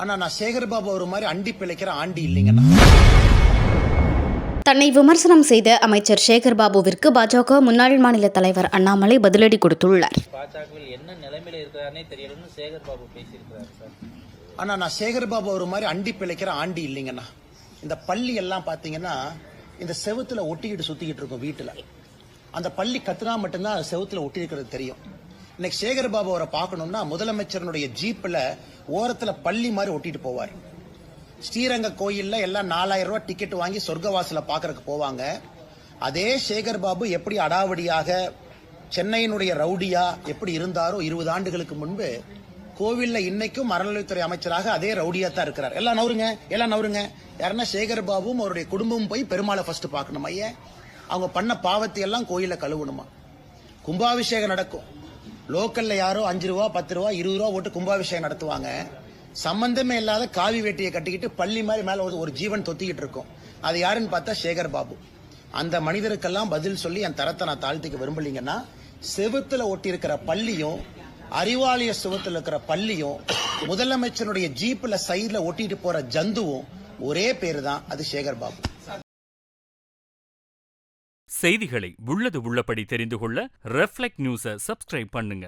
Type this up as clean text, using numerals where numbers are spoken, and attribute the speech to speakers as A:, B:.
A: ஆனா நான் சேகர்பாபு ஒரு மாதிரி அண்டி பிழைக்கிற ஆண்டி இல்லைங்கண்ணா.
B: தன்னை விமர்சனம் செய்த அமைச்சர் சேகர்பாபுவிற்கு பாஜக முன்னாள் மாநில தலைவர் அண்ணாமலை பதிலடி கொடுத்துள்ளார்.
C: பாஜகவில் என்ன நிலைமையில இருக்கிறாரே தெரியலன்னு சேகர்பாபு பேசியிருக்கிறார் சார்.
A: ஆனா நான் சேகர்பாபு ஒரு மாதிரி அண்டி பிழைக்கிற ஆண்டி இல்லைங்கண்ணா. இந்த பள்ளி எல்லாம் பாத்தீங்கன்னா இந்த செவுத்துல ஒட்டிக்கிட்டு சுத்திக்கிட்டு இருக்கும் வீட்டுல. அந்த பள்ளி கத்துனா மட்டும்தான் செவுத்துல ஒட்டி இருக்கிறது தெரியும். இன்னைக்கு சேகர்பாபு அவரை பார்க்கணும்னா முதலமைச்சரனுடைய ஜீப்ல ஓரத்துல பள்ளி மாதிரி ஒட்டிட்டு போவார். ஸ்ரீரங்க கோயில்ல எல்லாம் 4000 ரூபாய் டிக்கெட் வாங்கி சொர்க்கவாசல பாக்குறதுக்கு போவாங்க. அதே சேகர்பாபு எப்படி அடாவடியாக சென்னையினுடைய ரவுடியா எப்படி இருந்தாரோ 20 ஆண்டுகளுக்கு முன்பு கோவில்ல இன்னைக்கும் அறநிலையத்துறை அமைச்சராக அதே ரவுடியா தான் இருக்கிறார். எல்லாம் நவருங்க யாருன்னா சேகர்பாபுவும் அவருடைய குடும்பமும் போய் பெருமாளை ஃபர்ஸ்ட் பார்க்கணும். ஐயா அவங்க பண்ண பாவத்தை எல்லாம் கோயில கழுவணுமா. கும்பாபிஷேகம் நடக்கும். லோக்கல்ல யாரோ 5 ரூபா 10 ரூபா 20 ரூபா ஓட்டு கும்பாபிஷேகம் நடத்துவாங்க. சம்பந்தமே இல்லாத காவி வேட்டியை கட்டிக்கிட்டு பள்ளி மாதிரி மேல ஒரு ஜீவன் தொத்திக்கிட்டு இருக்கும். அது யாருன்னு பார்த்தா சேகர்பாபு. அந்த மனிதருக்கெல்லாம் பதில் சொல்லி என் தரத்தை நான் தாழ்த்திக்க விரும்பலீங்கன்னா செவுத்துல ஒட்டி இருக்கிற பள்ளியும் அறிவாலய செவுத்துல இருக்கிற பள்ளியும் முதலமைச்சருடைய ஜீப்ல சைட்ல ஒட்டிட்டு போற ஜந்துவும் ஒரே பேரு தான், அது சேகர்பாபு.
D: செய்திகளை உள்ளது உள்ளபடி தெரிந்து கொள்ள ரெஃப்ளெக்ட் நியூஸை சப்ஸ்கிரைப் பண்ணுங்க.